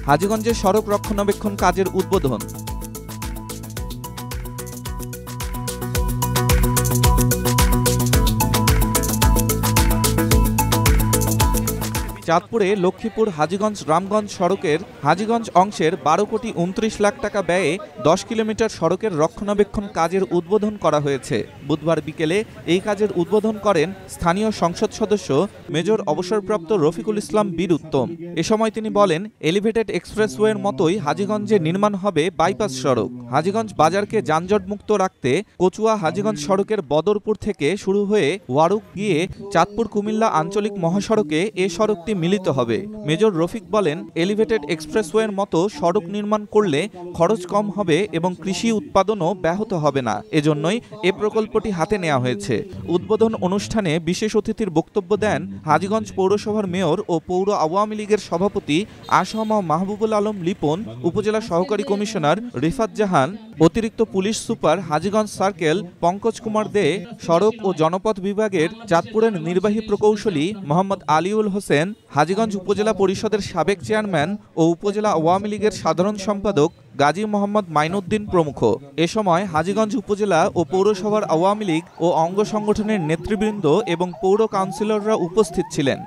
হাজীগঞ্জে সড়ক রক্ষণাবেক্ষণ কাজের উদ্বোধন। চাঁদপুরে লক্ষ্মীপুর হাজীগঞ্জ রামগঞ্জ সড়কের হাজীগঞ্জ অংশের 12 কোটি 29 লাখ টাকা ব্যয়ে 10 কিলোমিটার সড়কের রক্ষণাবেক্ষণ কাজের উদ্বোধন করা হয়েছে। বুধবার বিকেলে এই কাজের উদ্বোধন করেন স্থানীয় সংসদ সদস্য মেজর অবসরপ্রাপ্ত রফিকুল ইসলাম বীর উত্তম। এ সময় তিনি বলেন, এলিভেটেড এক্সপ্রেসওয়ের মতোই হাজীগঞ্জে নির্মাণ হবে বাইপাস সড়ক। হাজীগঞ্জ বাজারকে যানজটমুক্ত রাখতে কচুয়া হাজীগঞ্জ সড়কের বদরপুর থেকে শুরু হয়ে ওয়ারুক গিয়ে চাঁদপুর কুমিল্লা আঞ্চলিক মহাসড়কে এ সড়কটি মিলিত হবে। মেজর রফিক বলেন, এলিভেটেড এক্সপ্রেসওয়ের মতো সড়ক নির্মাণ করলে খরচ কম হবে এবং কৃষি উৎপাদনও ব্যাহত হবে না। এজন্যই এ প্রকল্পটি হাতে নেওয়া হয়েছে। উদ্বোধন অনুষ্ঠানে বিশেষ অতিথির বক্তব্য দেন হাজীগঞ্জ পৌরসভার মেয়র ও পৌর আওয়ামী লীগের সভাপতি আসম মাহবুবুল আলম লিপন, উপজেলা সহকারী কমিশনার রিফাত জাহান, অতিরিক্ত police super Hajiganj circle Pankaj Kumar Dey, সড়ক ও জনপথ বিভাগের চাঁদপুরের নির্বাহী প্রকৌশলী মোহাম্মদ আলিউল হোসেন, হাজীগঞ্জ উপজেলা পরিষদের সাবেক চেয়ারম্যান ও উপজেলা আওয়ামী লীগের সাধারণ সম্পাদক গাজী মোহাম্মদ মাইনুদ্দিন প্রমুখ। এ সময় হাজীগঞ্জ উপজেলা ও পৌরসভার আওয়ামী লীগ ও অঙ্গ সংগঠনের নেতৃবৃন্দ এবং পৌর কাউন্সিলররা উপস্থিত ছিলেন।